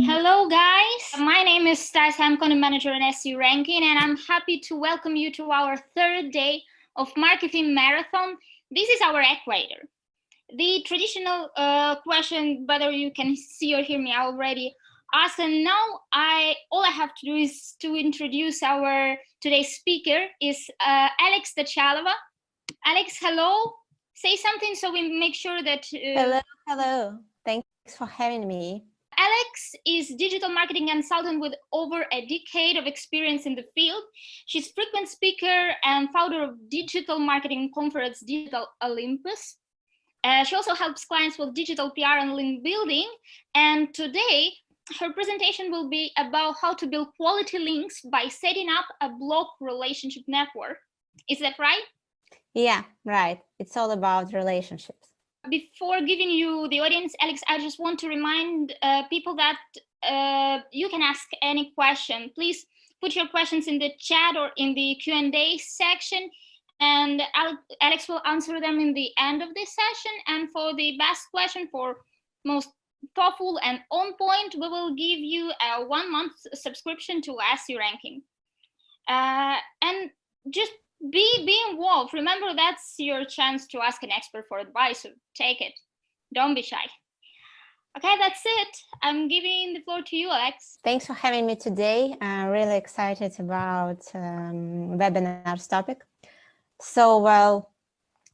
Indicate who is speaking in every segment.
Speaker 1: Hello guys, my name is Stas. I'm content manager in SE Ranking, and I'm happy to welcome you to our third day of marketing marathon. This is our equator. The traditional question, whether you can see or hear me, I already asked, and now all I have to do is to introduce our today's speaker is Alex Tachalova. Alex, hello. Say something so we make sure that.
Speaker 2: Hello. Thanks for having me.
Speaker 1: Alex is digital marketing consultant with over a decade of experience in the field. She's frequent speaker and founder of digital marketing conference Digital Olympus. She also helps clients with digital PR and link building. And today, her presentation will be about how to build quality links by setting up a blog relationship network. Is that right?
Speaker 2: Yeah, right. It's all about relationships.
Speaker 1: Before giving you the audience, Alex, I just want to remind people that you can ask any question. Please put your questions in the chat or in the Q&A section, and Alex will answer them in the end of this session. And for the best question, for most thoughtful and on point, we will give you a 1-month subscription to SE Ranking. And just be involved. Remember, that's your chance to ask an expert for advice, so take it. Don't be shy. Okay, that's it. I'm giving the floor to you, Alex.
Speaker 2: Thanks for having me today. I'm really excited about webinar's topic. So, well,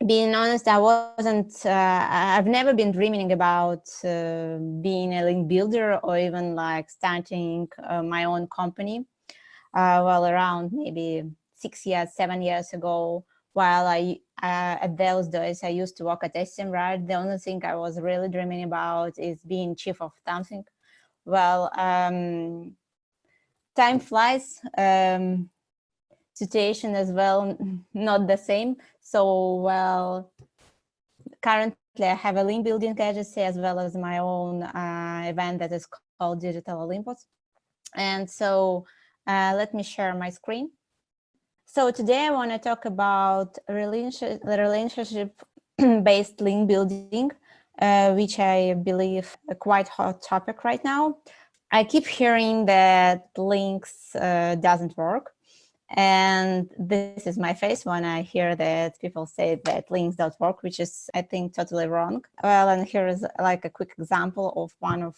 Speaker 2: being honest, I've never been dreaming about being a link builder or even like starting my own company. Around maybe 7 years ago, while at those days I used to work at SEMRAD, the only thing I was really dreaming about is being chief of something. Well, time flies, situation as well, not the same. So, well, currently I have a link building agency as well as my own event that is called Digital Olympus. And so let me share my screen. So today I want to talk about relationship-based link building, which I believe a quite hot topic right now. I keep hearing that links doesn't work. And this is my face when I hear that people say that links don't work, which is, I think, totally wrong. Well, and here is like a quick example of one of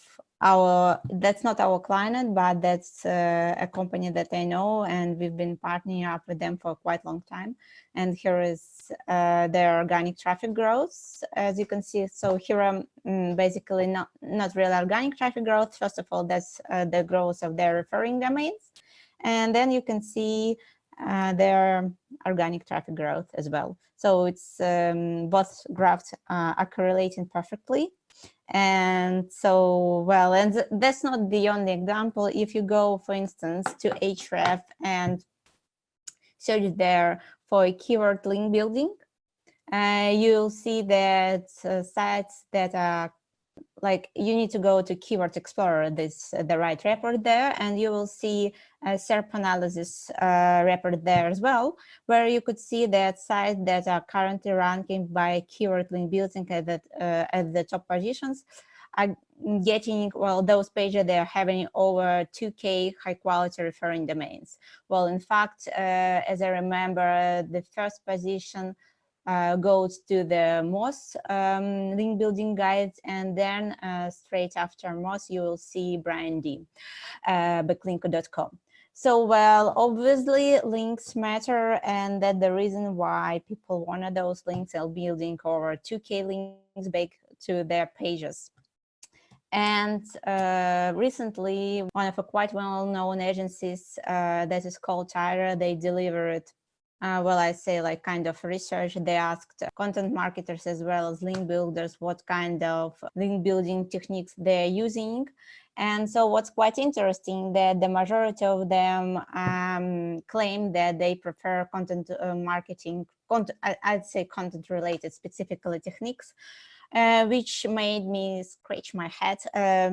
Speaker 2: that's not our client, but that's a company that I know, and we've been partnering up with them for quite a long time. And here is their organic traffic growth, as you can see. So here basically not really organic traffic growth. First of all, that's the growth of their referring domains. And then you can see their organic traffic growth as well. So it's both graphs are correlating perfectly. And so, well, and that's not the only example. If you go, for instance, to Href and search there for a keyword link building, you'll see that sites that are like, you need to go to Keyword Explorer, the right report there, and you will see a SERP analysis report there as well, where you could see that sites that are currently ranking by keyword link building at the top positions are getting, well, those pages, they're having over 2K high quality referring domains. Well, in fact, as I remember, the first position goes to the Moz link building guides, and then straight after Moz you will see Brian D, backlinko.com. So, well, obviously links matter, and that's the reason why people wanted those links are building over 2K links back to their pages. And recently, one of a quite well-known agencies that is called Tyra, they delivered well, I say like kind of research. They asked content marketers as well as link builders what kind of link building techniques they're using. And so what's quite interesting that the majority of them claim that they prefer content marketing, I'd say content related specifically techniques, which made me scratch my head,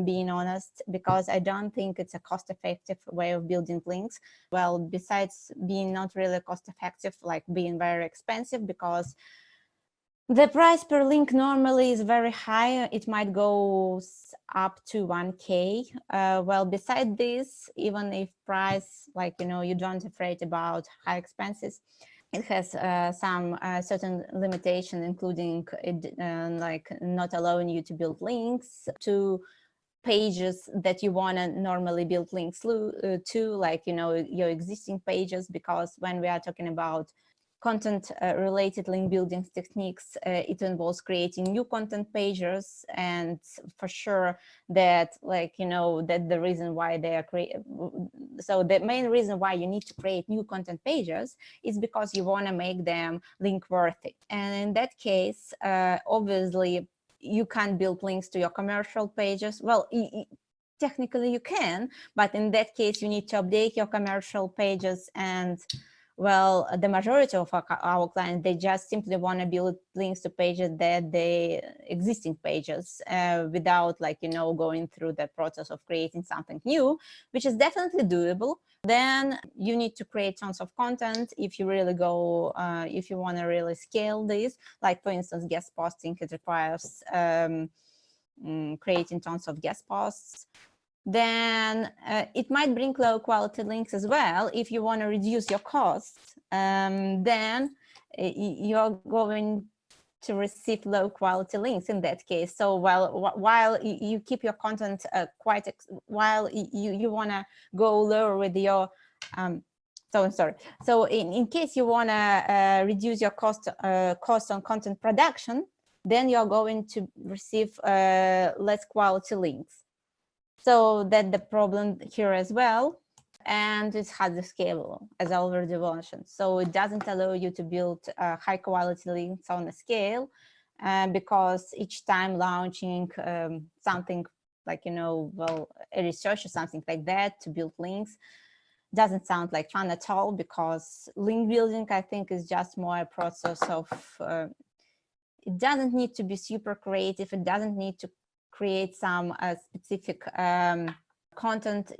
Speaker 2: being honest, because I don't think it's a cost-effective way of building links. Well, besides being not really cost-effective, like being very expensive, because The price per link normally is very high. It might go up to 1K. Well, beside this, even if price, like, you don't afraid about high expenses, it has some certain limitation, including it, like not allowing you to build links to pages that you want to normally build links to, like, your existing pages, because when we are talking about content related link building techniques, it involves creating new content pages. And for sure that, like, that the reason why they are so the main reason why you need to create new content pages is because you want to make them link worthy. And in that case, obviously you can't build links to your commercial pages. Well, technically you can, but in that case you need to update your commercial pages. And well, the majority of our clients, they just simply want to build links to pages that they existing pages without, like, going through the process of creating something new, which is definitely doable. Then you need to create tons of content if you really go, if you want to really scale this. Like, for instance, guest posting, it requires creating tons of guest posts. Then it might bring low quality links as well. If you want to reduce your costs, then you're going to receive low quality links in that case. So while you keep your content while you want to go lower with your so in case you want to reduce your cost on content production, then you're going to receive less quality links. So that's the problem here as well. And it's hardly scalable, as I already mentioned. So it doesn't allow you to build high quality links on a scale, because each time launching something like, well, a research or something like that to build links doesn't sound like fun at all, because link building, I think, is just more a process of, it doesn't need to be super creative. It doesn't need to create some specific content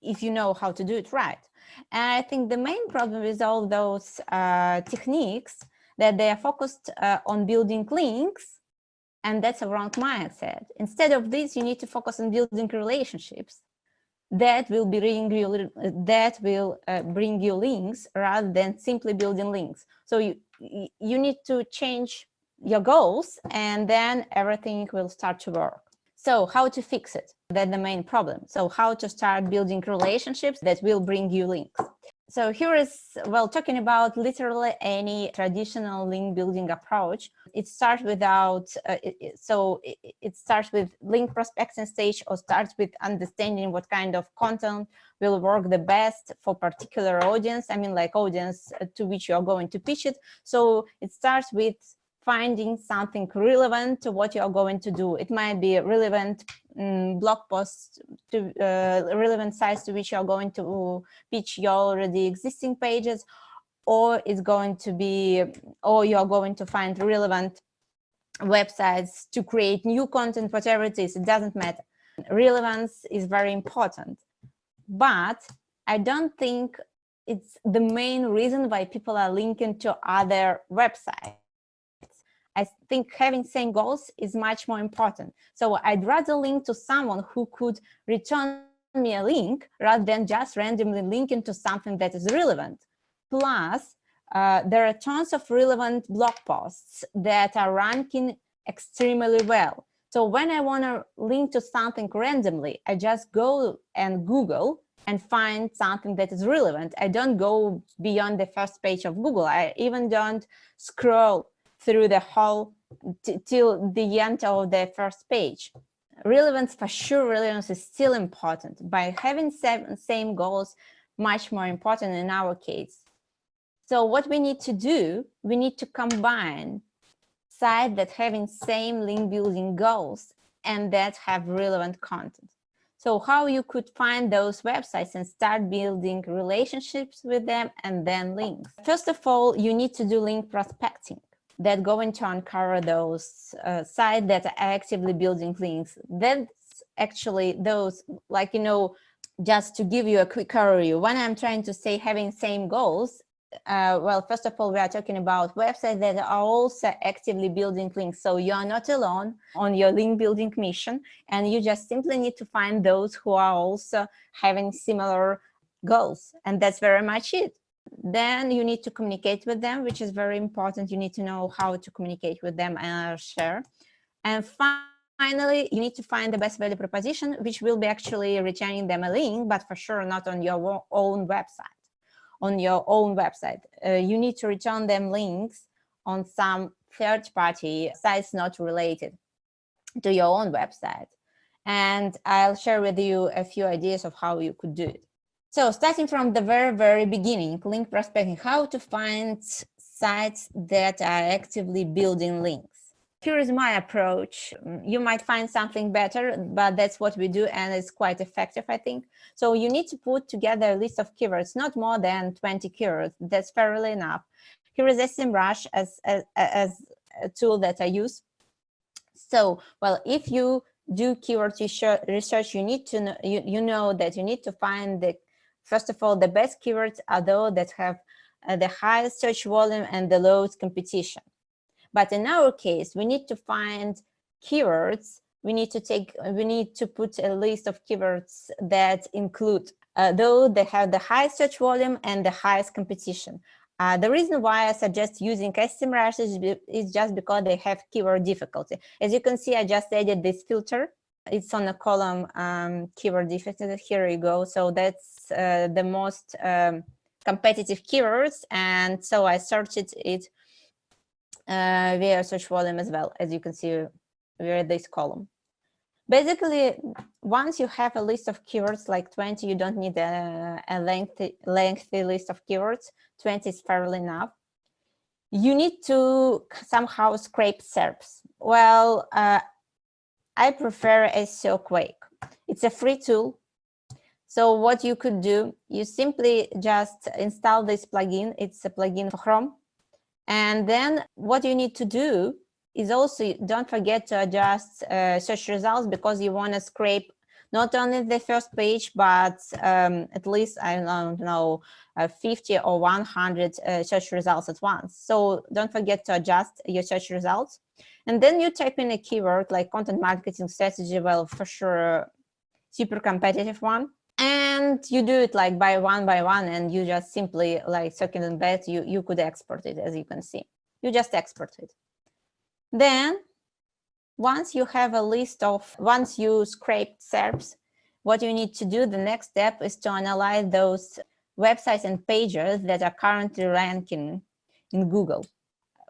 Speaker 2: if you know how to do it right. And I think the main problem is all those techniques that they are focused on building links, and that's a wrong mindset. Instead of this, you need to focus on building relationships that will bring you links rather than simply building links. So you need to change your goals, and then everything will start to work. So how to fix it? That's the main problem. So how to start building relationships that will bring you links? So here is, well, talking about literally any traditional link building approach. It starts without, it starts with link prospecting stage, or starts with understanding what kind of content will work the best for particular audience. I mean, like, audience to which you're going to pitch it. So it starts with finding something relevant to what you're going to do. It might be a relevant blog post to relevant sites to which you're going to pitch your already existing pages, or it's going to be, or you're going to find relevant websites to create new content. Whatever it is, it doesn't matter. Relevance is very important, but I don't think it's the main reason why people are linking to other websites. I think having same goals is much more important. So I'd rather link to someone who could return me a link rather than just randomly linking to something that is relevant. Plus, there are tons of relevant blog posts that are ranking extremely well. So when I want to link to something randomly, I just go and Google and find something that is relevant. I don't go beyond the first page of Google. I even don't scroll through the whole till the end of the first page. Relevance, for sure, relevance is still important. By having same goals, much more important in our case. So what we need to do, we need to combine sites that having same link building goals and that have relevant content. So how you could find those websites and start building relationships with them, and then links. First of all, you need to do link prospecting. That going to uncover those sites that are actively building links. That's actually those, like, just to give you a quick overview, when I'm trying to say having same goals, well, first of all, we are talking about websites that are also actively building links. So you are not alone on your link building mission, and you just simply need to find those who are also having similar goals. And that's very much it. Then you need to communicate with them, which is very important. You need to know how to communicate with them and share. And finally, you need to find the best value proposition, which will be actually returning them a link, but for sure not on your own website. On your own website, you need to return them links on some third-party sites not related to your own website. And I'll share with you a few ideas of how you could do it. So starting from the very beginning, link prospecting, how to find sites that are actively building links. Here is my approach. You might find something better, but that's what we do, and it's quite effective, I think. So you need to put together a list of keywords, not more than 20 keywords. That's fairly enough. Here is SEMrush as a tool that I use. So, well, if you do keyword research, you need to know, you know that you need to find the, first of all, the best keywords are those that have the highest search volume and the lowest competition. But in our case, we need to find keywords. We need to put a list of keywords that include those that have the highest search volume and the highest competition. The reason why I suggest using SEMrush is just because they have keyword difficulty. As you can see, I just added this filter. It's on the column keyword difficulty. Here you go. So that's the most competitive keywords. And so I searched it via search volume as well, as you can see via this column. Basically, once you have a list of keywords like 20, you don't need a lengthy list of keywords. 20 is fairly enough. You need to somehow scrape SERPs. Well, I prefer SEO Quake. It's a free tool. So what you could do, you simply just install this plugin. It's a plugin for Chrome. And then what you need to do is also, don't forget to adjust search results, because you want to scrape not only the first page, but at least, I don't know, 50 or 100 search results at once. So don't forget to adjust your search results. And then you type in a keyword like content marketing strategy, well, for sure, super competitive one. And you do it like by one, and you just simply like second and best, you could export it, as you can see. You just export it. Then once you have a list of, once you scraped SERPs, what you need to do, the next step is to analyze those websites and pages that are currently ranking in Google.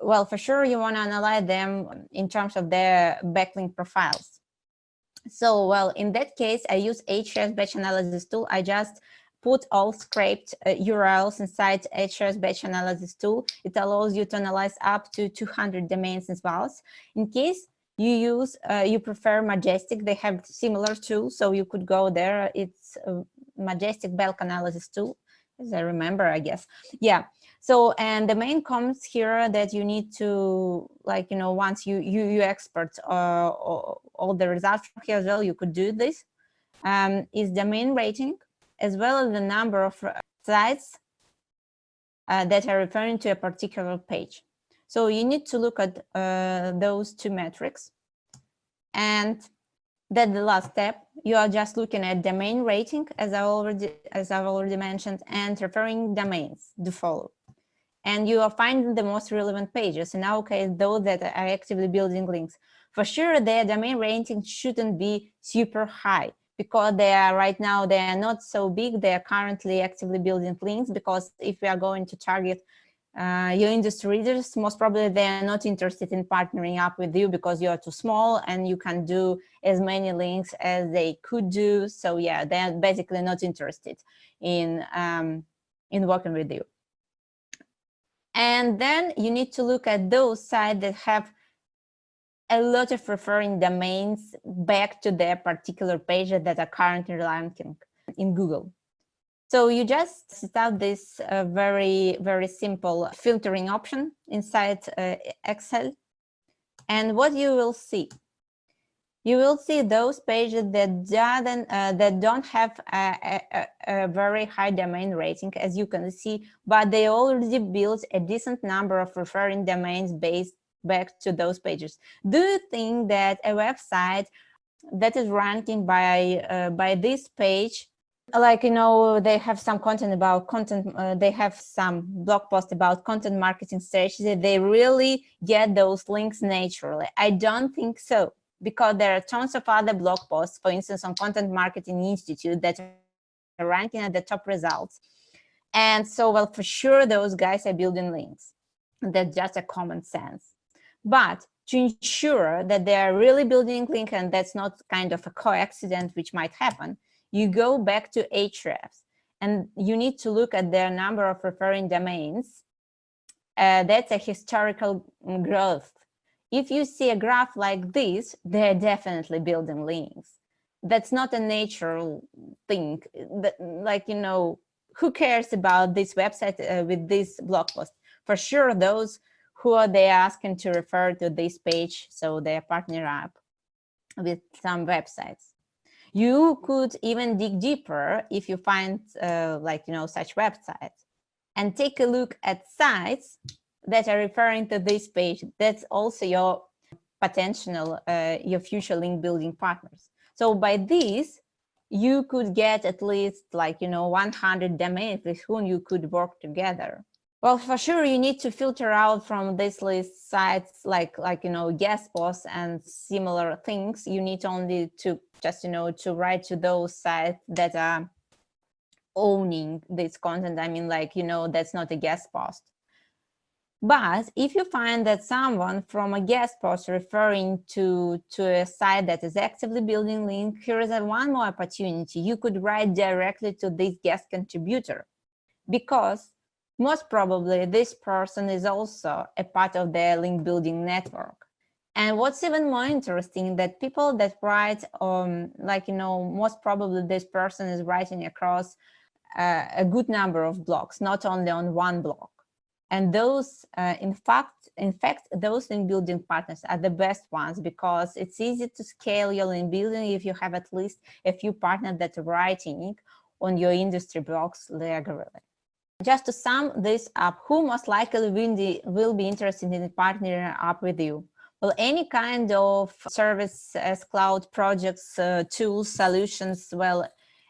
Speaker 2: Well, for sure, you want to analyze them in terms of their backlink profiles. So, well, in that case, I use Atreus batch analysis tool. I just put all scraped URLs inside Atreus batch analysis tool. It allows you to analyze up to 200 domains as well. In case you use, you prefer Majestic, they have similar tools, so you could go there. It's a Majestic bulk analysis tool, as I remember, I guess. Yeah. So, and the main comments here that you need to, like, you know, once you export all the results from here as well, you could do this, is domain rating, as well as the number of sites that are referring to a particular page. So you need to look at those two metrics. And that's the last step. You are just looking at domain rating, as I've already mentioned, and referring domains to follow. And you are finding the most relevant pages. In our case, those that are actively building links. For sure, their domain rating shouldn't be super high, because they are right now, they are not so big. They are currently actively building links, because if we are going to target your industry readers, most probably they are not interested in partnering up with you, because you are too small and you can do as many links as they could do. So yeah, they are basically not interested in working with you. And then you need to look at those sites that have a lot of referring domains back to their particular page that are currently ranking in Google. So you just set out this very simple filtering option inside Excel. And what you will see you will see those pages that don't have a very high domain rating, as you can see, but they already built a decent number of referring domains based back to those pages. Do you think that a website that is ranking by this page, like, you know, they have some content about content, they have some blog post about content marketing strategy, they really get those links naturally? I don't think so, because there are tons of other blog posts, for instance, on Content Marketing Institute, that are ranking at the top results. And so, well, for sure, those guys are building links. That's just a common sense. But to ensure that they are really building link, and that's not kind of a coincidence which might happen, you go back to Ahrefs and you need to look at their number of referring domains. That's a historical growth. If you see a graph like this, they're definitely building links. That's not a natural thing. Like, you know, who cares about this website with this blog post? For sure, those who are they asking to refer to this page, so they partner up with some websites. You could even dig deeper if you find like, you know, such websites, and take a look at sites that are referring to this page. That's also your potential, your future link building partners. So by this, you could get at least, like, you know, 100 domains with whom you could work together. Well, for sure, you need to filter out from this list sites like, you know, guest posts and similar things. You need only to just, you know, to write to those sites that are owning this content. I mean, like, you know, that's not a guest post. But if you find that someone from a guest post referring to a site that is actively building link, here is one more opportunity. You could write directly to this guest contributor, because most probably this person is also a part of their link building network. And what's even more interesting, that people that write, like, you know, most probably this person is writing across a good number of blogs, not only on one blog. And those, in fact, those link building partners are the best ones, because it's easy to scale your link building if you have at least a few partners that are writing on your industry blogs regularly. Just to sum this up, who most likely will be interested in partnering up with you? Well, any kind of service as cloud projects, tools, solutions, well,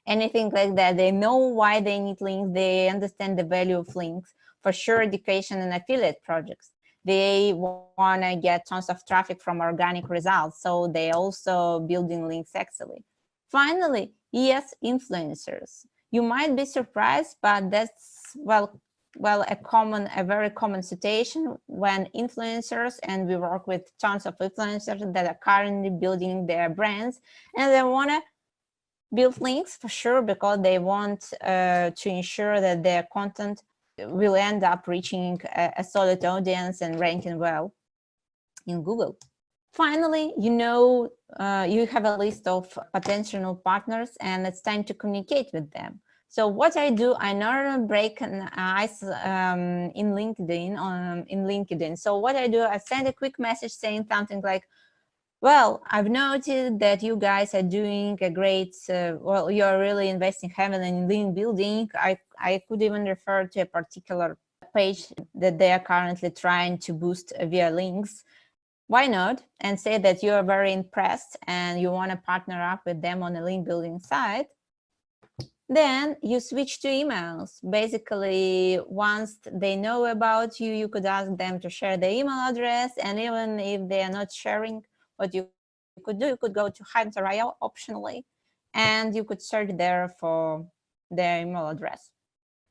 Speaker 2: anything like that. They know why they need links. They understand the value of links. For sure, education and affiliate projects. They want to get tons of traffic from organic results, so they also building links actually. Finally, yes, influencers. You might be surprised, but that's, well, a very common situation when influencers, and we work with tons of influencers that are currently building their brands, and they want to build links for sure, because they want to ensure that their content will end up reaching a solid audience and ranking well in Google. Finally, you know, you have a list of potential partners, and it's time to communicate with them. So what I do, I normally break an ice in LinkedIn. So what I do, I send a quick message saying something like, well, I've noted that you guys are doing a great, well, you're really investing heavily in link building. I could even refer to a particular page that they are currently trying to boost via links. Why not? And say that you are very impressed and you want to partner up with them on a link building site. Then you switch to emails. Basically, once they know about you, you could ask them to share their email address. And even if they are not sharing, what you could do, you could go to Hunter.io optionally, and you could search there for their email address.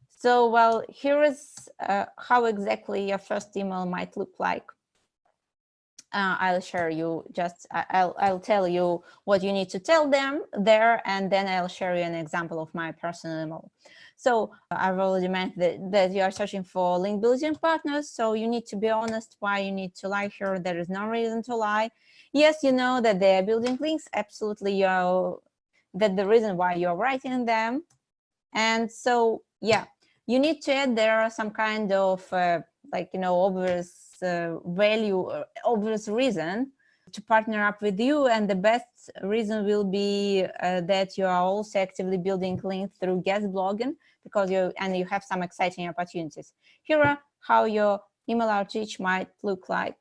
Speaker 2: So, well, here is how exactly your first email might look like. I'll share you I'll tell you what you need to tell them there, and then I'll share you an example of my personal email. So I've already mentioned that you are searching for link building partners, so you need to be honest why you need to lie here. There is no reason to lie. Yes, you know that they are building links, absolutely, that the reason why you're writing them. And so, yeah, you need to add there some kind of like, you know, obvious value, obvious reason. to partner up with you, and the best reason will be that you are also actively building links through guest blogging, because you have some exciting opportunities. Here are how your email outreach might look like.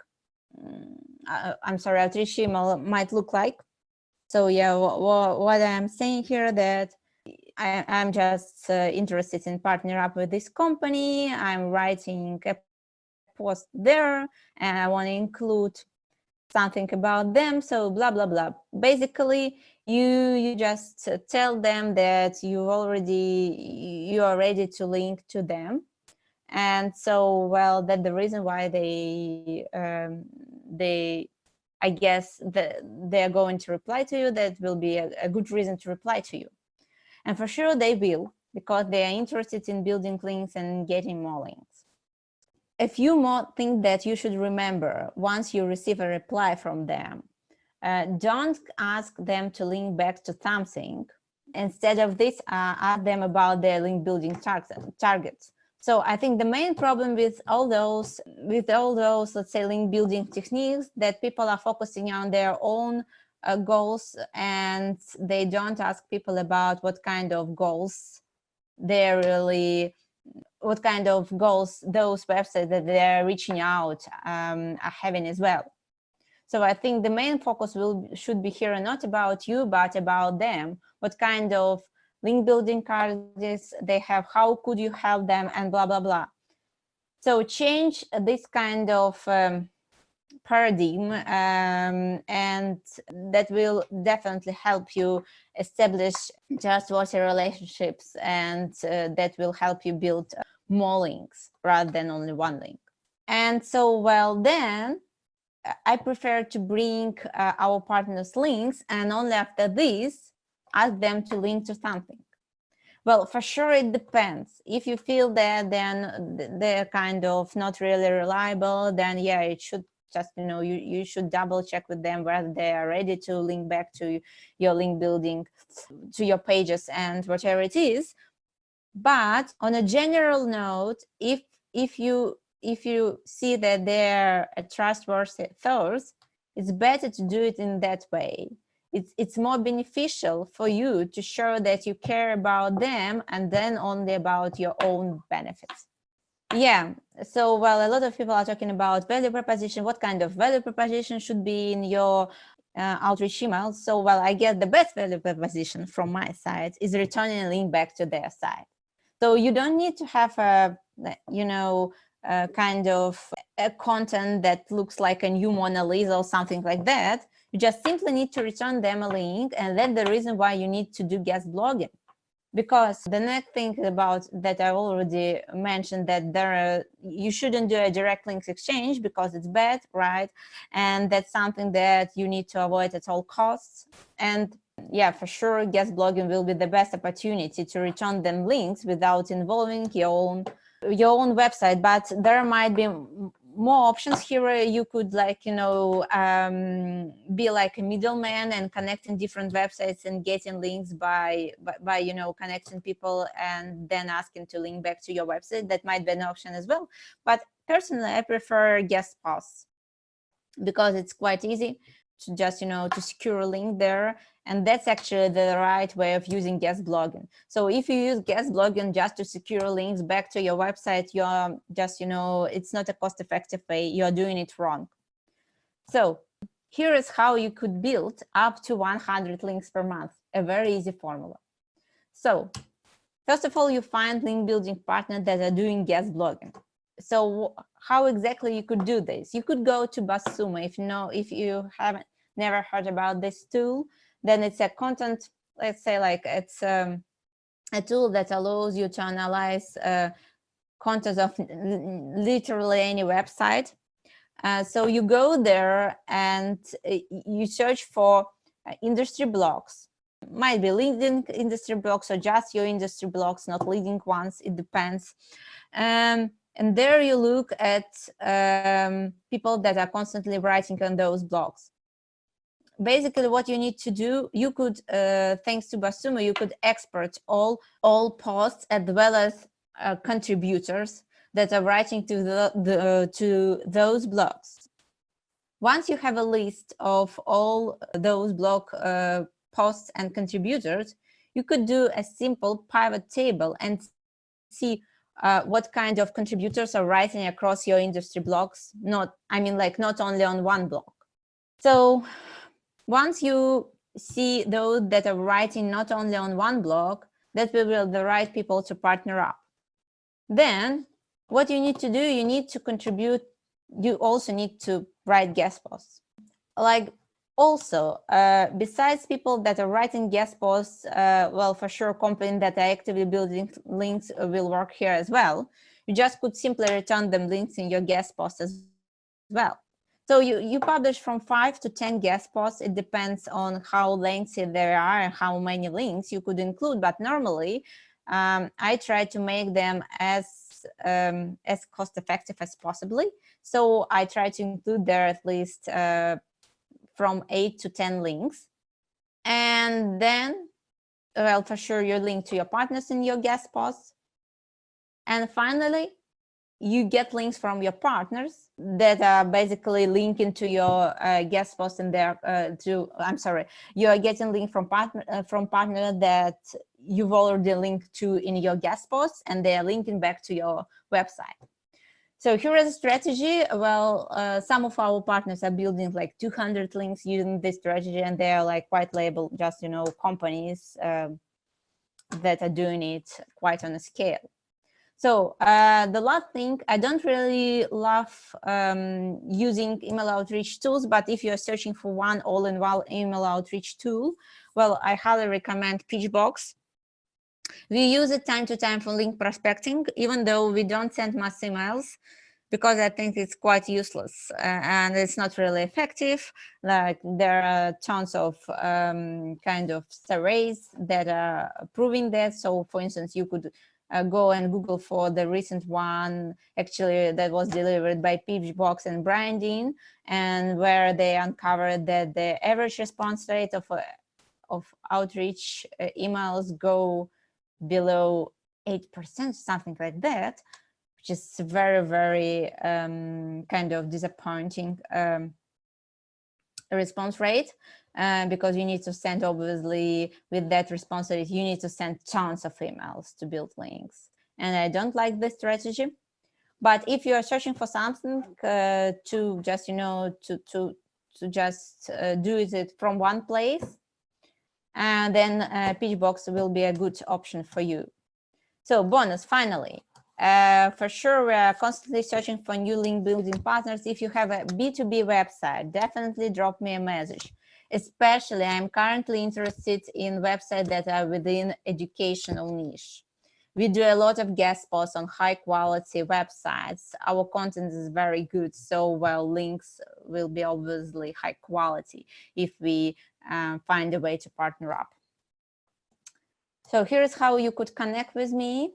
Speaker 2: Outreach email might look like. So yeah, what I'm saying here, that I'm just interested in partner up with this company. I'm writing a post there, and I want to include something about them, so blah blah blah. Basically, you just tell them that you are ready to link to them, and so, well, that's the reason why they I guess they're going to reply to you. That will be a good reason to reply to you, and for sure they will, because they are interested in building links and getting more links. A few more things that you should remember once you receive a reply from them. Don't ask them to link back to something. Instead of this, ask them about their link building targets. So I think the main problem with all those, let's say, link building techniques, that people are focusing on their own goals, and they don't ask people about what kind of goals what kind of goals those websites that they're reaching out are having as well. So I think the main focus should be here not about you, but about them. What kind of link building targets they have, how could you help them, and blah, blah, blah. So change this kind of paradigm, and that will definitely help you establish trustworthy relationships, and that will help you build more links rather than only one link. And so, well, then I prefer to bring our partners links, and only after this ask them to link to something. Well, for sure, it depends. If you feel that then they're kind of not really reliable, then yeah, it should just, you should double check with them whether they are ready to link back to your link building, to your pages and whatever it is. But on a general note, if you see that they're a trustworthy source, it's better to do it in that way. It's more beneficial for you to show that you care about them, and then only about your own benefits. Yeah, so, well, a lot of people are talking about value proposition. What kind of value proposition should be in your outreach email? So, well, I guess the best value proposition from my side is returning a link back to their site. So you don't need to have a kind of a content that looks like a new Mona Lisa or something like that. You just simply need to return them a link, and that's the reason why you need to do guest blogging. Because the next thing about that I already mentioned, that you shouldn't do a direct links exchange because it's bad, right? And that's something that you need to avoid at all costs. And yeah, for sure, guest blogging will be the best opportunity to return them links without involving your own website. But there might be more options here. You could, like, be like a middleman and connecting different websites and getting links by connecting people and then asking to link back to your website. That might be an option as well. But personally, I prefer guest posts because it's quite easy to just, to secure a link there. And that's actually the right way of using guest blogging. So if you use guest blogging just to secure links back to your website, you're just, it's not a cost-effective way. You're doing it wrong. So here is how you could build up to 100 links per month, a very easy formula. So first of all, you find link building partners that are doing guest blogging. So how exactly you could do this? You could go to BuzzSumo. If you haven't never heard about this tool, then it's a content, let's say, like it's a tool that allows you to analyze content of literally any website. So you go there and you search for industry blogs. Might be LinkedIn industry blogs or just your industry blogs, not leading ones. It depends. And there you look at people that are constantly writing on those blogs. Basically, what you need to do, you could, thanks to BuzzSumo, you could export all posts as well as contributors that are writing to to those blogs. Once you have a list of all those blog posts and contributors, you could do a simple pivot table and see what kind of contributors are writing across your industry blogs, not only on one blog. So once you see those that are writing not only on one blog, that will be the right people to partner up. Then what you need to do, you need to contribute, you also need to write guest posts. Like also, besides people that are writing guest posts, well, for sure, companies that are actively building links will work here as well. You just could simply return them links in your guest post as well. So you publish from 5 to 10 guest posts. It depends on how lengthy they are and how many links you could include. But normally, I try to make them as cost effective as possibly. So I try to include there at least from 8 to 10 links. And then, well, for sure, you link to your partners in your guest posts. And finally, you get links from your partners that are basically linking to your guest post in there. You are getting link from partner that you've already linked to in your guest posts, and they are linking back to your website. So here is a strategy. Well, some of our partners are building like 200 links using this strategy, and they are like white label, just, you know, companies that are doing it quite on a scale. So the last thing, I don't really love using email outreach tools, but if you're searching for one all-in-one email outreach tool, well, I highly recommend Pitchbox. We use it time to time for link prospecting, even though we don't send mass emails, because I think it's quite useless and it's not really effective. Like there are tons of kind of surveys that are proving that. So for instance, you could go and Google for the recent one, actually, that was delivered by Pitchbox and Branding, and where they uncovered that the average response rate of outreach emails go below 8%, something like that, which is very, very kind of disappointing response rate. Because you need to send, obviously, with that response rate, you need to send tons of emails to build links. And I don't like this strategy. But if you are searching for something to just, you know, to just do it from one place, and then Pitchbox will be a good option for you. So bonus, finally. For sure, we are constantly searching for new link building partners. If you have a B2B website, definitely drop me a message. Especially, I'm currently interested in websites that are within educational niche. We do a lot of guest posts on high quality websites. Our content is very good, so well, links will be obviously high quality if we find a way to partner up. So here's how you could connect with me,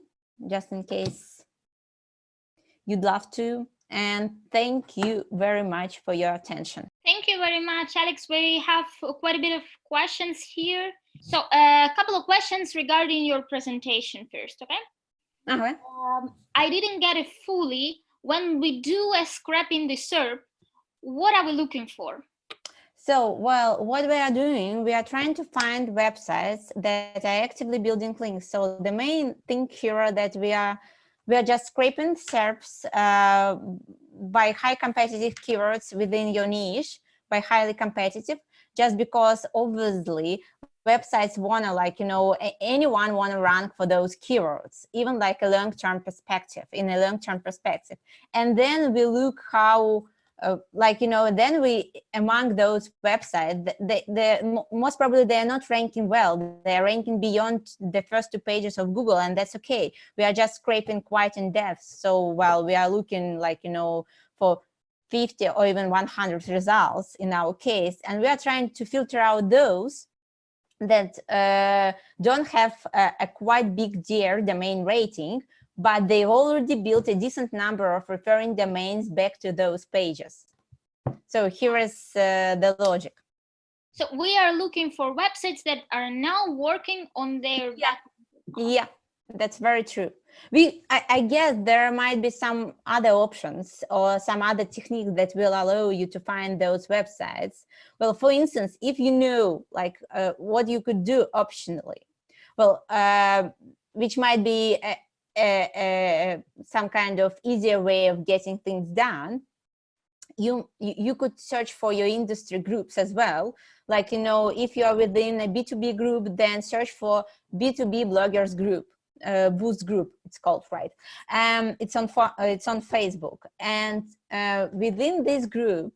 Speaker 2: just in case you'd love to. And thank you very much for your attention.
Speaker 1: Thank you very much, Alex. We have quite a bit of questions here. So a couple of questions regarding your presentation first, okay?
Speaker 2: Okay.
Speaker 1: I didn't get it fully. When we do a scrap in the SERP, what are we looking for?
Speaker 2: So, well, what we are doing, we are trying to find websites that are actively building links. So the main thing here that we are just scraping SERPs by high competitive keywords within your niche, by highly competitive, just because obviously websites want to, like, you know, anyone want to rank for those keywords, even like a long-term perspective, in a long-term perspective. And then we look how, like, you know, then we, among those websites, most probably they're not ranking well. They're ranking beyond the first 2 pages of Google, and that's okay. We are just scraping quite in depth. So while we are looking, like, you know, for 50 or even 100 results in our case, and we are trying to filter out those that don't have a quite big domain rating, but they already built a decent number of referring domains back to those pages. So here is the logic.
Speaker 1: So we are looking for websites that are now working on their...
Speaker 2: Yeah, that's very true. I guess there might be some other options or some other technique that will allow you to find those websites. Well, for instance, if you know like what you could do optionally, well, which might be some kind of easier way of getting things done, you could search for your industry groups as well. Like, you know, if you are within a B2B group, then search for B2B bloggers group, Boost group, it's called, right? It's on Facebook, and within this group,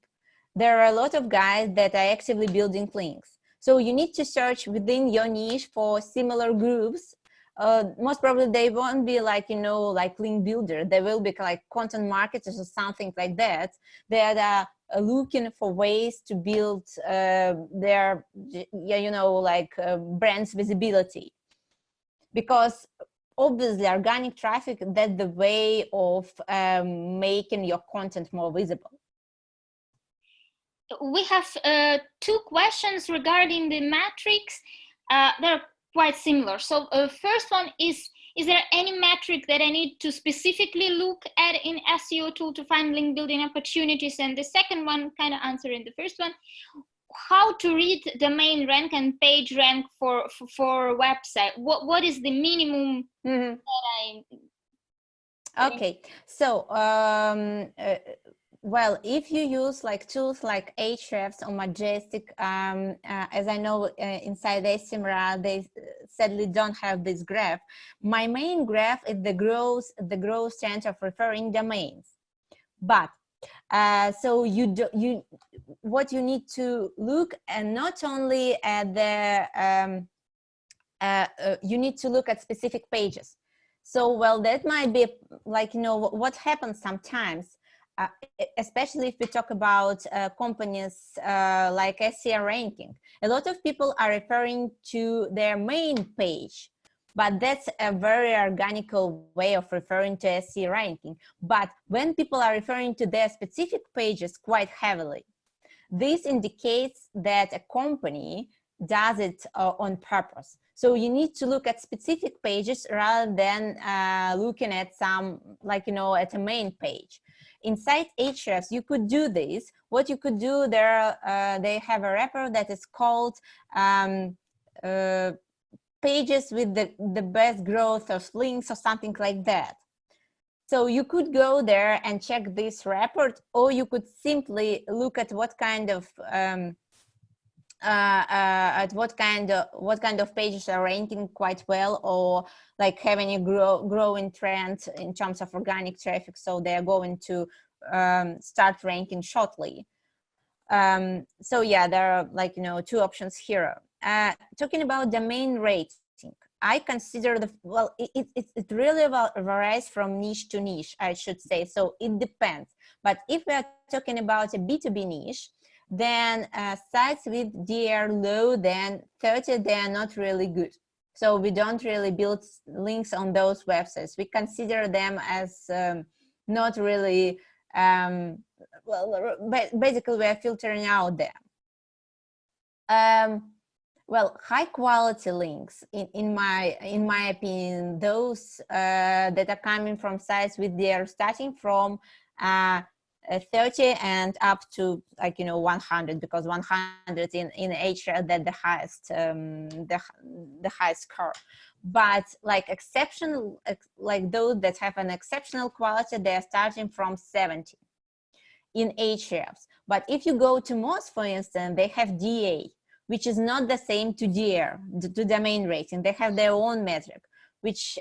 Speaker 2: there are a lot of guys that are actively building links. So you need to search within your niche for similar groups. Most probably they won't be like, you know, like link builder. They will be like content marketers or something like that. They are looking for ways to build their, you know, like brand's visibility. Because obviously organic traffic, that's the way of making your content more visible.
Speaker 1: We have 2 questions regarding the metrics. They're quite similar. So first one is there any metric that I need to specifically look at in SEO tool to find link building opportunities? And the second one, kind of answering the first one, how to read domain rank and page rank for website? What is the minimum that I...
Speaker 2: Okay, so well, if you use like tools like Ahrefs or Majestic, as I know inside Esimra, they sadly don't have this graph. My main graph is the growth trend of referring domains. But so what you need to look, and not only at the you need to look at specific pages. So, well, that might be like, you know, what happens sometimes, especially if we talk about companies like SEO ranking. A lot of people are referring to their main page, but that's a very organical way of referring to SEO ranking. But when people are referring to their specific pages quite heavily, this indicates that a company does it on purpose. So you need to look at specific pages rather than looking at some, like, you know, at a main page. Inside Ahrefs, you could do this. What you could do there, they have a wrapper that is called pages with the best growth of links or something like that. So you could go there and check this report, or you could simply look at what kind of pages are ranking quite well, or like having a growing trend in terms of organic traffic, so they are going to start ranking shortly. So yeah, there are, like, you know, 2 options here. Talking about domain rating, I consider well, it really varies from niche to niche, I should say. So it depends. But if we are talking about a B2B niche, then sites with DR low than 30, they are not really good. So we don't really build links on those websites. We consider them as not really, well, basically we are filtering out them. Well, high quality links, in my opinion, those that are coming from sites with their starting from 30 and up to, like, you know, 100, because 100 in Ahrefs, that the highest the highest score. But like exceptional, like those that have an exceptional quality, they are starting from 70 in Ahrefs. But if you go to Moz, for instance, they have DA, which is not the same to DR, to domain rating. They have their own metric, which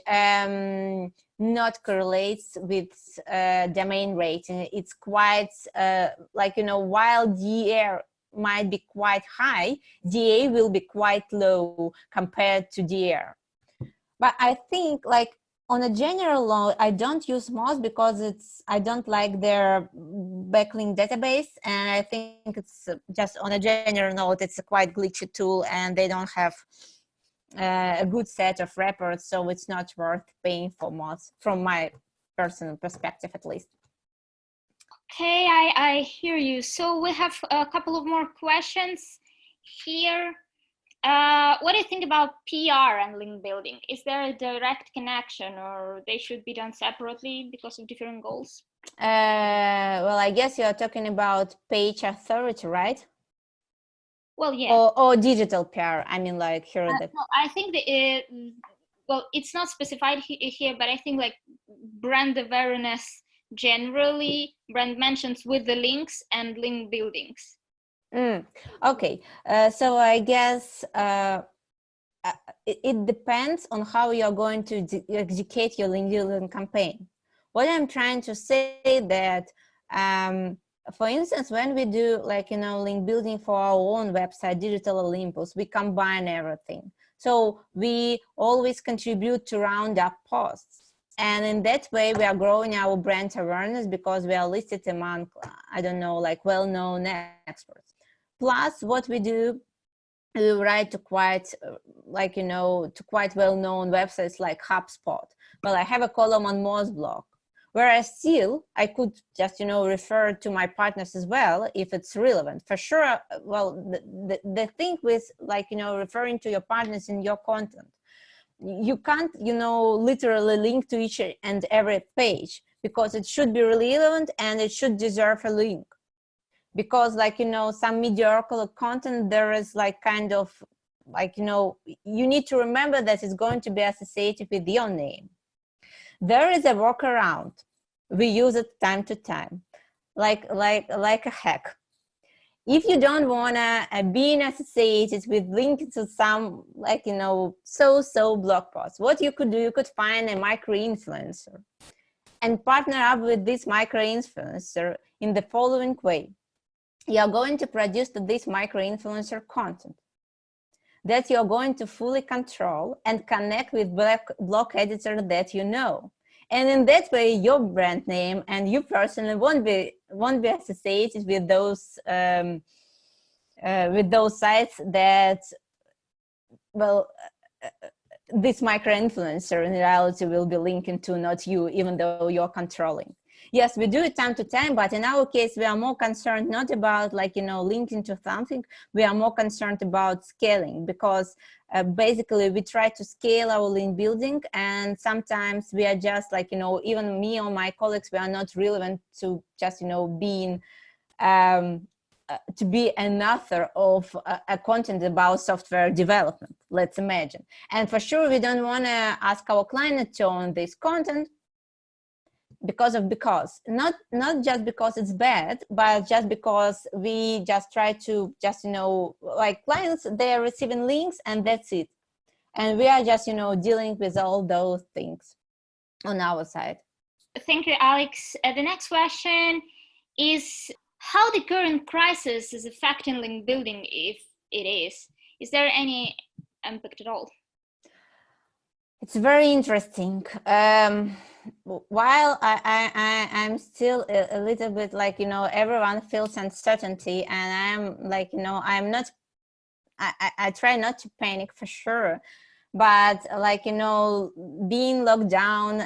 Speaker 2: not correlates with domain rating. It's quite like, you know, while DR might be quite high, DA will be quite low compared to DR. But I think, like, on a general note, I don't use Moz because I don't like their backlink database, and I think it's just, on a general note, it's a quite glitchy tool, and they don't have a good set of reports, so it's not worth paying for Moz, from my personal perspective, at least.
Speaker 1: Okay, I hear you. So we have a couple of more questions here. What do you think about PR and link building? Is there a direct connection, or they should be done separately because of different goals?
Speaker 2: Well, I guess you're talking about page authority, right?
Speaker 1: Well, yeah.
Speaker 2: Or digital PR. I mean, like here.
Speaker 1: No, I think well, it's not specified here, but I think like brand awareness generally, brand mentions with the links and link buildings.
Speaker 2: Okay, so I guess it depends on how you're going to educate your LinkedIn campaign. What I'm trying to say that, for instance, when we do like, link building for our own website, Digital Olympus, we combine everything. So we always contribute to round up posts. And in that way, we are growing our brand awareness because we are listed among, I don't know, like well-known experts. Plus what we do, we write to quite to quite well-known websites like HubSpot. Well, I have a column on Moz blog, whereas still I could just refer to my partners as well if it's relevant. For sure. Well, the thing with referring to your partners in your content, you can't literally link to each and every page, because it should be relevant and it should deserve a link. Because some mediocre content, there is you need to remember that it's going to be associated with your name. There is a workaround. We use it time to time, like a hack. If you don't want to be associated with linking to some so blog posts, what you could do, you could find a micro-influencer and partner up with this micro-influencer in the following way. You're going to produce this micro-influencer content that you're going to fully control and connect with blog editor that you know. And in that way, your brand name and you personally won't be associated with those sites that, well, this micro-influencer in reality will be linking to, not you, even though you're controlling. Yes, we do it time to time, but in our case, we are more concerned not about linking to something. We are more concerned about scaling, because basically we try to scale our link building, and sometimes we are just even me or my colleagues, we are not relevant to just being to be an author of a content about software development, let's imagine. And for sure, we don't want to ask our client to own this content because not just because it's bad, but just because we just try to like clients, they are receiving links and that's it. And we are just dealing with all those things on our side.
Speaker 1: Thank you, Alex. The next question is how the current crisis is affecting link building, if it is. Is there any impact at all?
Speaker 2: It's very interesting. While I'm still a little bit everyone feels uncertainty, and I'm not, I try not to panic for sure, but being locked down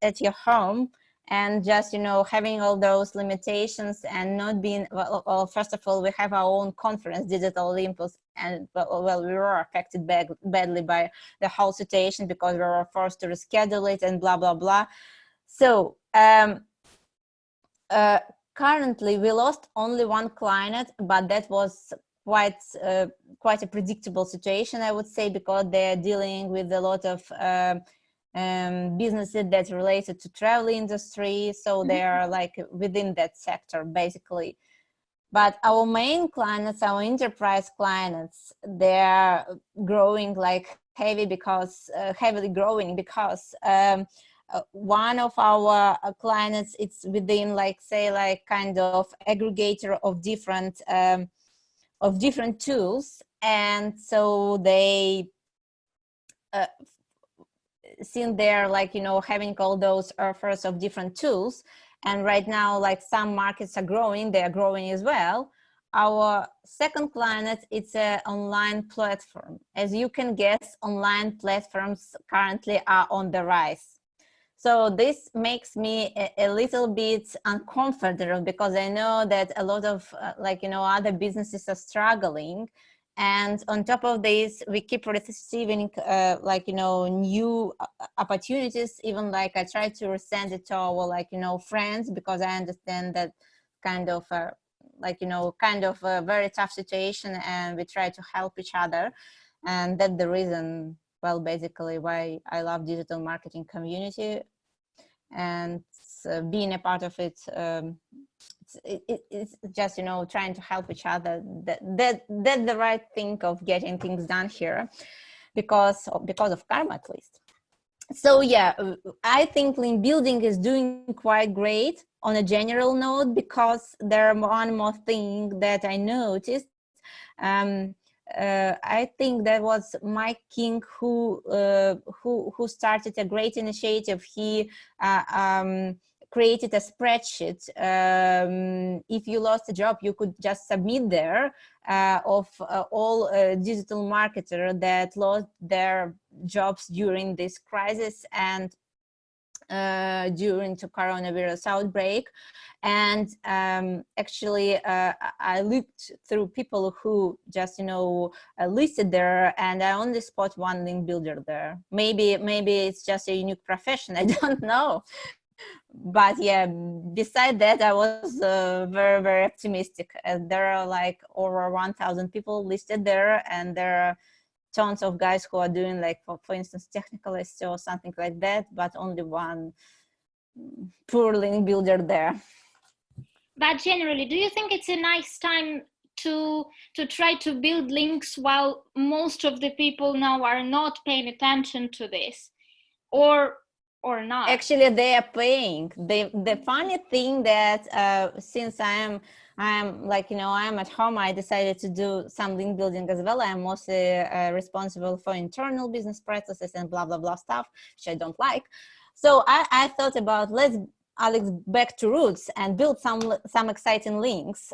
Speaker 2: at your home, and just having all those limitations and not being well, first of all, we have our own conference, Digital Olympus, and well, we were affected badly by the whole situation because we were forced to reschedule it and blah blah blah. So currently we lost only one client, but that was quite a predictable situation, I would say, because they're dealing with a lot of businesses that's related to travel industry, so they are within that sector basically. But our main clients, our enterprise clients, they're growing heavily growing because one of our clients, it's within kind of aggregator of different tools, and so they since they're having all those offers of different tools, and right now some markets are growing, they are growing as well. Our second client, it's an online platform. As you can guess, online platforms currently are on the rise. So this makes me a little bit uncomfortable, because I know that a lot of other businesses are struggling, And on top of this, we keep receiving like, you know, new opportunities. Even like I try to send it to our, like, you know, friends, because I understand that kind of like, you know, kind of a very tough situation, and we try to help each other. And that's the reason, well, basically why I love digital marketing community. And being a part of it, it's just, you know, trying to help each other. That's the right thing of getting things done here, because of karma, at least. So yeah, I think link building is doing quite great on a general note, because there one more thing that I noticed. um, I think that was Mike King who started a great initiative. He created a spreadsheet. If you lost a job, you could just submit there of all digital marketer that lost their jobs during this crisis and during the coronavirus outbreak. And actually I looked through people who just, you know, listed there, and I only spot one link builder there. Maybe it's just a unique profession, I don't know. But yeah, beside that, I was very optimistic. There are like over 1,000 people listed there, and there are tons of guys who are doing, like, for instance, technical SEO or something like that, but only one poor link builder there.
Speaker 1: But generally, do you think it's a nice time to try to build links while most of the people now are not paying attention to this, or not?
Speaker 2: Actually, they are paying. The funny thing that since I'm like, you know, I'm at home, I decided to do some link building as well. I'm mostly responsible for internal business processes and blah blah blah stuff, which I don't like. So I thought about, let's, Alex, back to roots and build some exciting links.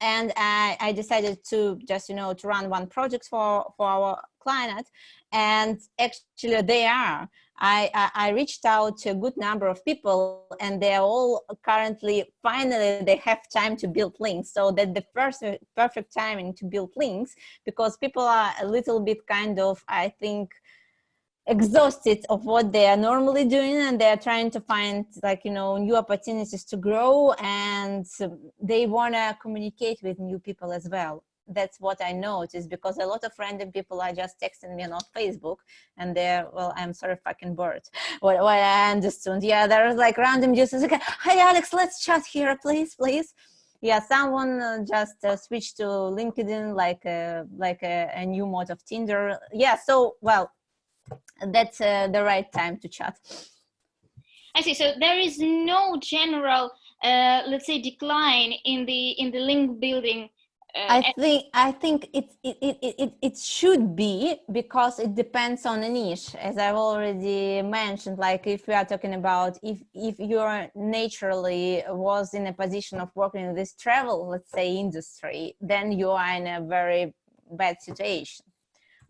Speaker 2: And I decided to just, you know, to run one project for our client, and actually they are. I reached out to a good number of people, and they're all currently, finally, they have time to build links. So that the first perfect timing to build links, because people are a little bit kind of, I think, exhausted of what they are normally doing, and they're trying to find, like, you know, new opportunities to grow, and they want to communicate with new people as well. That's what I noticed, because a lot of random people are just texting me on Facebook, and they're, well, I'm sorry, fucking bored. What I understood, yeah, there's like random users, okay, hi Alex, let's chat here, please. Yeah, someone just switched to LinkedIn, like a new mode of Tinder. Yeah, so, well, that's the right time to chat.
Speaker 1: I see. So there is no general, let's say, decline in the link building.
Speaker 2: I think it should be, because it depends on a niche, as I've already mentioned. Like, if we are talking about, if you're naturally was in a position of working in this travel, let's say, industry, then you are in a very bad situation.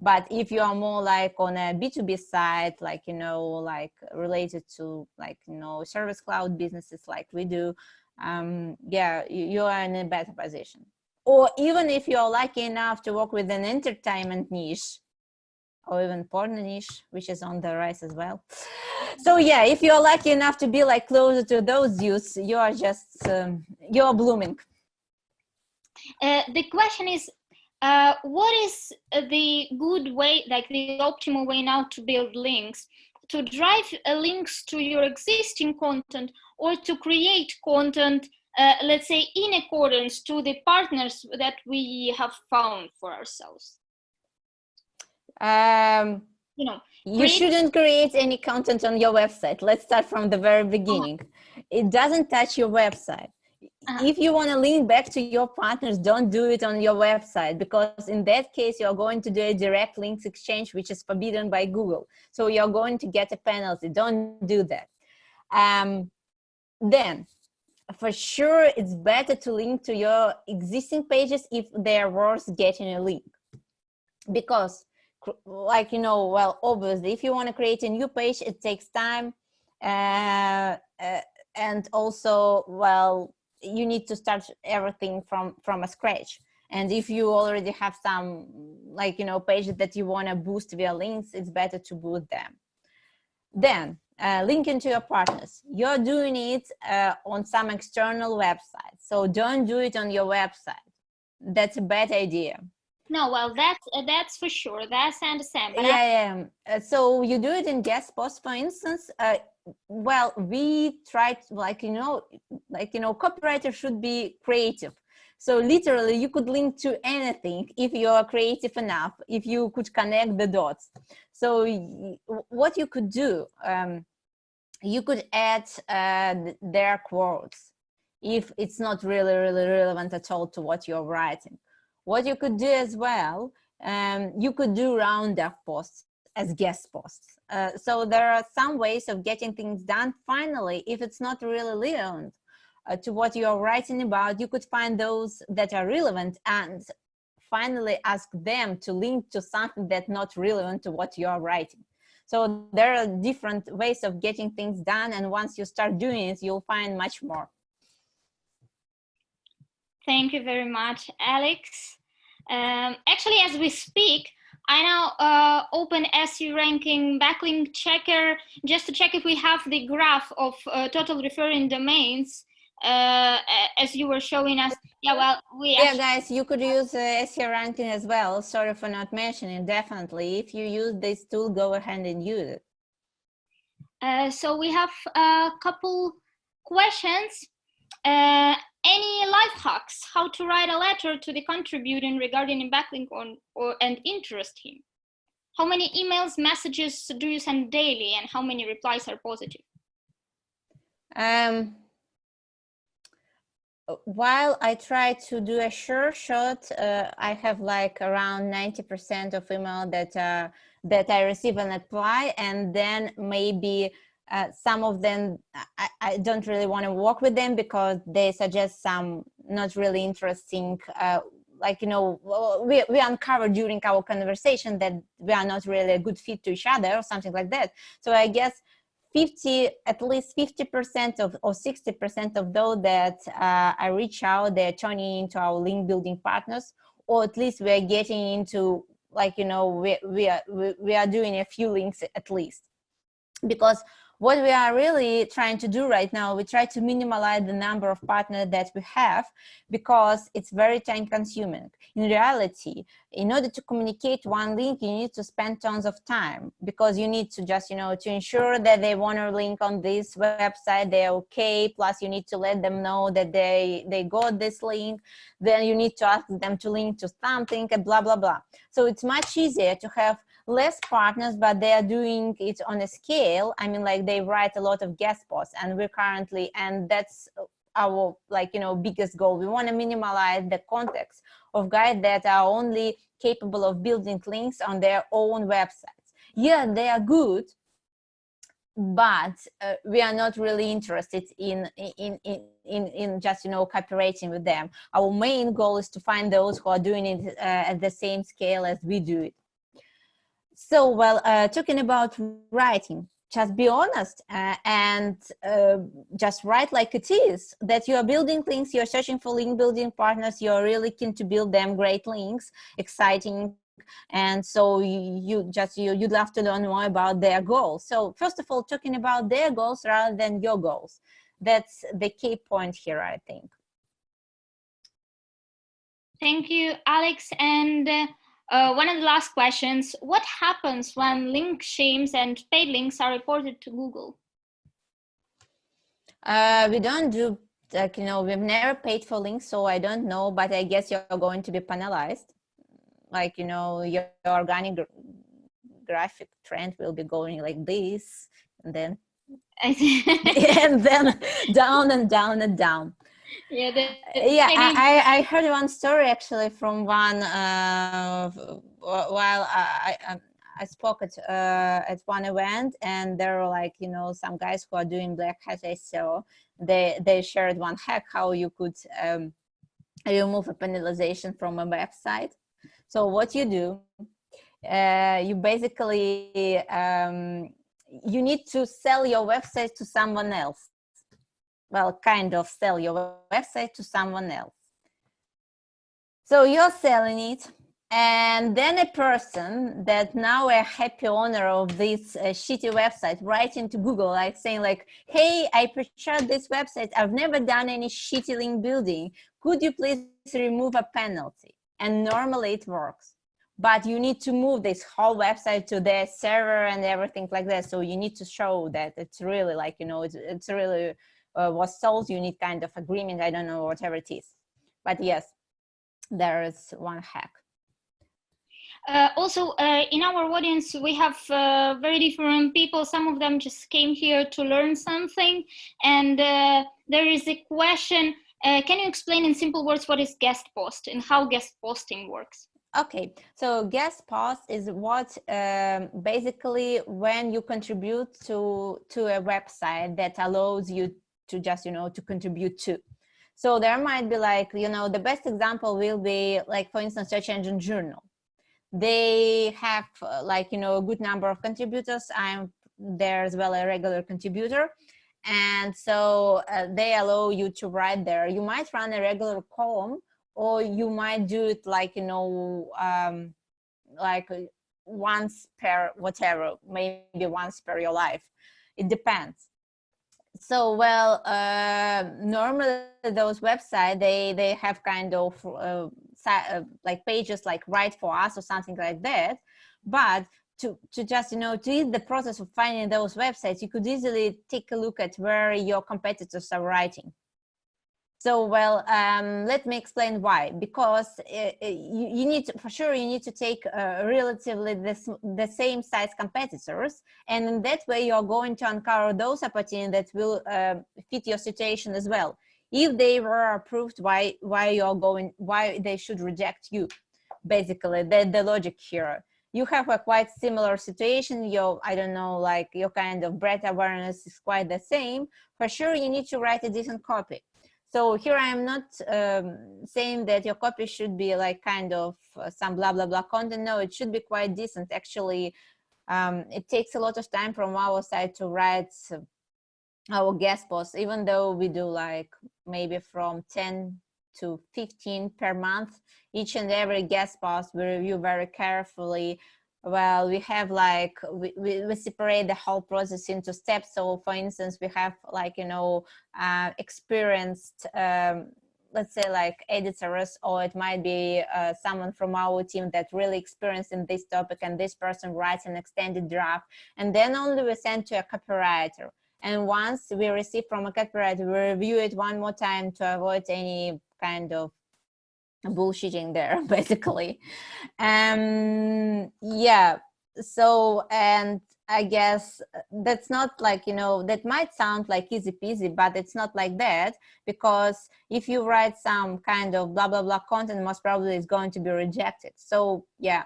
Speaker 2: But if you are more like on a B2B side, like, you know, like related to, like, you know, service cloud businesses like we do, yeah, you are in a better position. Or even if you're lucky enough to work with an entertainment niche, or even porn niche, which is on the rise as well. So yeah, if you're lucky enough to be like closer to those youths, you are just, you're blooming.
Speaker 1: The question is, what is the good way, like the optimal way now to build links? To drive links to your existing content, or to create content, let's say, in accordance to the partners that we have found for ourselves? You know,
Speaker 2: you shouldn't create any content on your website. Let's start from the very beginning. It doesn't touch your website. If you want to link back to your partners, don't do it on your website, because in that case, you're going to do a direct links exchange, which is forbidden by Google. So you're going to get a penalty. Don't do that. Then, for sure, it's better to link to your existing pages if they're worth getting a link. Because, like, you know, well, obviously, if you want to create a new page, it takes time. And also, well, you need to start everything from a scratch. And if you already have some, like, pages that you want to boost via links, it's better to boost them. Then linking to your partners. You're doing it on some external website, so don't do it on your website. That's a bad idea.
Speaker 1: No, well, that's for sure. That's I understand. But
Speaker 2: Yeah. So you do it in guest posts, for instance. Well, we tried, copywriter should be creative. So literally, you could link to anything if you are creative enough, if you could connect the dots. So what you could do, you could add their quotes if it's not really relevant at all to what you're writing. What you could do as well, you could do roundup posts as guest posts. So there are some ways of getting things done. Finally, if it's not really relevant to what you're writing about, you could find those that are relevant and finally ask them to link to something that's not relevant to what you're writing. So there are different ways of getting things done, and once you start doing it, you'll find much more.
Speaker 1: Thank you very much, Alex. Actually, as we speak, I now open SEO ranking backlink checker just to check if we have the graph of total referring domains as you were showing us. Yeah, well,
Speaker 2: guys, you could use SEO ranking as well. Sorry for not mentioning. Definitely, if you use this tool, go ahead and use
Speaker 1: it. So we have a couple questions. Any life hacks? How to write a letter to the contributing regarding a backlink and interest him? How many emails, messages do you send daily, and how many replies are positive?
Speaker 2: While I try to do a sure shot, I have like around 90% of email that I receive and apply, and then maybe some of them I don't really want to work with them because they suggest some not really interesting, we uncovered during our conversation that we are not really a good fit to each other or something like that. So I guess at least 50% of or 60% of those that I reach out, they're turning into our link building partners, or at least we're getting into, we are doing a few links at least. Because what we are really trying to do right now, we try to minimize the number of partners that we have because it's very time consuming. In reality, in order to communicate one link, you need to spend tons of time because you need to just, to ensure that they want to link on this website, they're okay. Plus you need to let them know that they got this link. Then you need to ask them to link to something and blah, blah, blah. So it's much easier to have less partners, but they are doing it on a scale. I mean, like they write a lot of guest posts, and we're currently, and that's our biggest goal. We want to minimize the context of guys that are only capable of building links on their own websites. Yeah, they are good, but we are not really interested in just cooperating with them. Our main goal is to find those who are doing it at the same scale as we do it. So, well, talking about writing, just be honest and just write like it is, that you are building links, you're searching for link building partners, you're really keen to build them great links, exciting, and so you'd love to learn more about their goals. So first of all, talking about their goals rather than your goals. That's the key point here, I think.
Speaker 1: Thank you, Alex. And one of the last questions, what happens when link shames and paid links are reported to Google?
Speaker 2: We don't do, we've never paid for links, so I don't know, but I guess you're going to be penalized. Your organic graphic trend will be going like this, and then, and then down and down and down.
Speaker 1: Yeah,
Speaker 2: I heard one story actually from one while I spoke at one event, and there were some guys who are doing black hat SEO. They shared one hack how you could remove a penalization from a website. So what you do, you basically you need to sell your website to someone else. Well, kind of sell your website to someone else. So you're selling it, and then a person that now a happy owner of this shitty website writing to Google, like saying like, hey, I purchased this website. I've never done any shitty link building. Could you please remove a penalty? And normally it works. But you need to move this whole website to their server and everything like that. So you need to show that it's really like, you know, it's really was sold. You need kind of agreement. I don't know, whatever it is. But yes, there is one hack.
Speaker 1: Also, in our audience, we have very different people. Some of them just came here to learn something. And there is a question, can you explain in simple words what is guest post and how guest posting works?
Speaker 2: Okay, so guest post is what basically when you contribute to a website that allows you to just, you know, to contribute to. So there might be like, you know, the best example will be like, for instance, Search Engine Journal. They have like, you know, a good number of contributors. I'm there as well, a regular contributor. And so they allow you to write there. You might run a regular column, or you might do it like, you know, like once per whatever, maybe once per your life. It depends. So, well, normally those websites, they have kind of like pages like Write for Us or something like that. But to just, you know, to ease the process of finding those websites, you could easily take a look at where your competitors are writing. So, well, let me explain why. Because you need to, for sure, you need to take relatively the same size competitors, and in that way you're going to uncover those opportunities that will fit your situation as well. If they were approved, why they should reject you? Basically, the logic here. You have a quite similar situation. Your, I don't know, like your kind of brand awareness is quite the same. For sure, you need to write a decent copy. So here I am not saying that your copy should be like kind of some blah, blah, blah content. No, it should be quite decent. Actually, it takes a lot of time from our side to write our guest posts, even though we do like maybe from 10 to 15 per month. Each and every guest post we review very carefully. Well, we have like, we separate the whole process into steps. So for instance, we have like, you know, experienced, let's say like editors, or it might be someone from our team that really experienced in this topic, and this person writes an extended draft, and then only we send to a copywriter. And once we receive from a copywriter, we review it one more time to avoid any kind of bullshitting there, basically. Yeah, so, and I guess that's not like, you know, that might sound like easy peasy, but it's not like that, because if you write some kind of blah blah blah content, most probably it's going to be rejected. So yeah,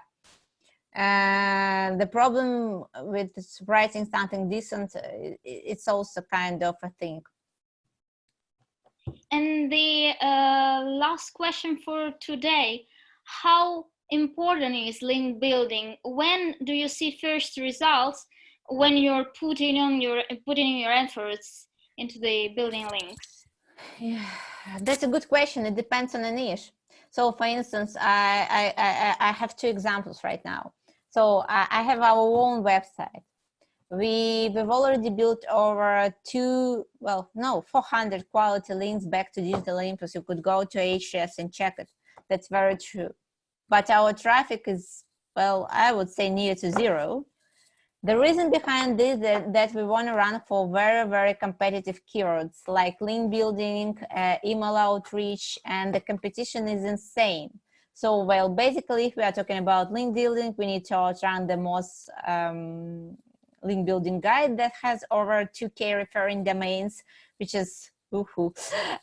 Speaker 2: and the problem with writing something decent, it's also kind of a thing.
Speaker 1: And the last question for today, how important is link building? When do you see first results when you're putting in your efforts into the building links?
Speaker 2: Yeah, that's a good question. It depends on the niche. So for instance, I have two examples right now. So I have our own website. We've already built over 400 quality links back to Digital Olympus. You could go to Atreus and check it. That's very true. But our traffic is, well, I would say near to zero. The reason behind this is that we want to run for very, very competitive keywords like link building, email outreach, and the competition is insane. So, well, basically, if we are talking about link building, we need to outrun the most link building guide that has over 2K referring domains, which is woohoo.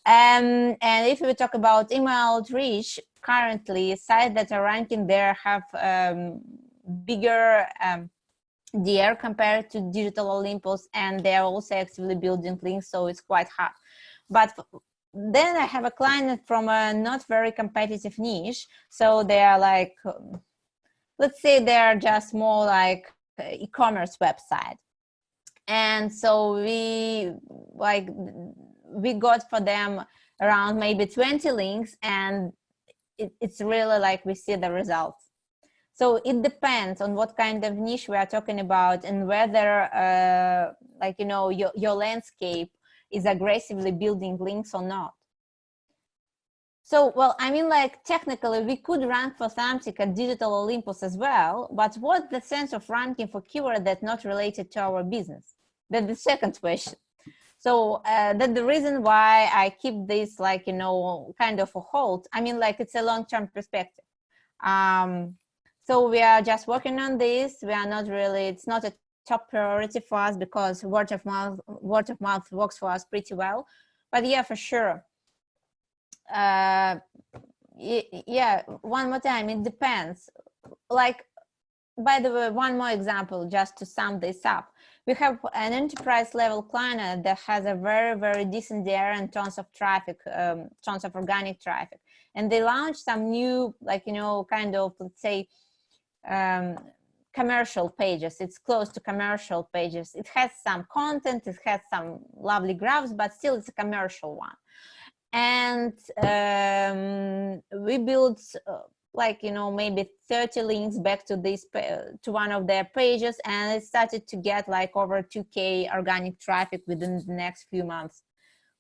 Speaker 2: And if we talk about email outreach, currently sites that are ranking there have bigger DR compared to Digital Olympus, and they're also actively building links, so it's quite hard. But then I have a client from a not very competitive niche, so they are like, let's say they're just more like e-commerce website. And so we got for them around maybe 20 links, and it's really like we see the results. So it depends on what kind of niche we are talking about and whether like, you know, your landscape is aggressively building links or not. So, well, I mean, like, technically we could rank for something at Digital Olympus as well, but what's the sense of ranking for keyword that's not related to our business? That's the second question. So that's the reason why I keep this, like, you know, kind of a hold. I mean, like, it's a long-term perspective. So we are just working on this. We are not really, it's not a top priority for us because word of mouth works for us pretty well. But yeah, for sure. Yeah, one more time, it depends. Like, by the way, one more example just to sum this up. We have an enterprise level client that has a very, very decent there and tons of traffic, tons of organic traffic. And they launched some new, like, you know, kind of, let's say, commercial pages. It's close to commercial pages. It has some content, it has some lovely graphs, but still it's a commercial one. And we built like, you know, maybe 30 links back to this, to one of their pages, and it started to get like over 2K organic traffic within the next few months.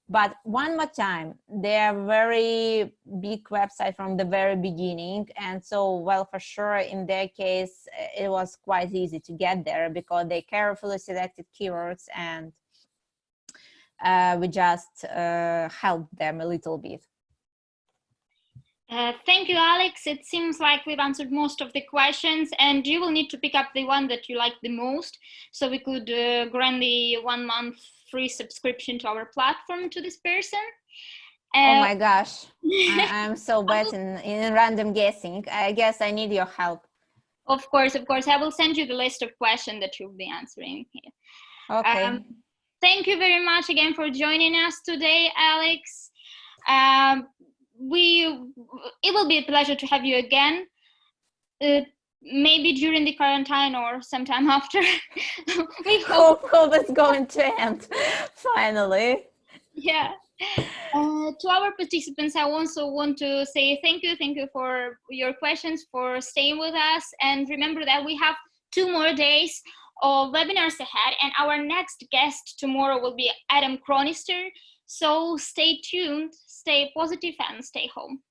Speaker 2: But one more time, they're a very big website from the very beginning. And so, well, for sure, in their case, it was quite easy to get there because they carefully selected keywords, and we just helped them a little bit.
Speaker 1: Thank you, Alex. It seems like we've answered most of the questions, and you will need to pick up the one that you like the most, so we could grant the 1 month free subscription to our platform to this person.
Speaker 2: Oh my gosh, I'm so bad in random guessing. I guess I need your help.
Speaker 1: Of course. I will send you the list of questions that you'll be answering here.
Speaker 2: Okay.
Speaker 1: Thank you very much again for joining us today, Alex. It will be a pleasure to have you again, maybe during the quarantine or sometime after. We hope
Speaker 2: it's going to end finally.
Speaker 1: Yeah. To our participants, I also want to say thank you for your questions, for staying with us, and remember that we have 2 more days of webinars ahead, and our next guest tomorrow will be Adam Cronister. So stay tuned, stay positive, and stay home.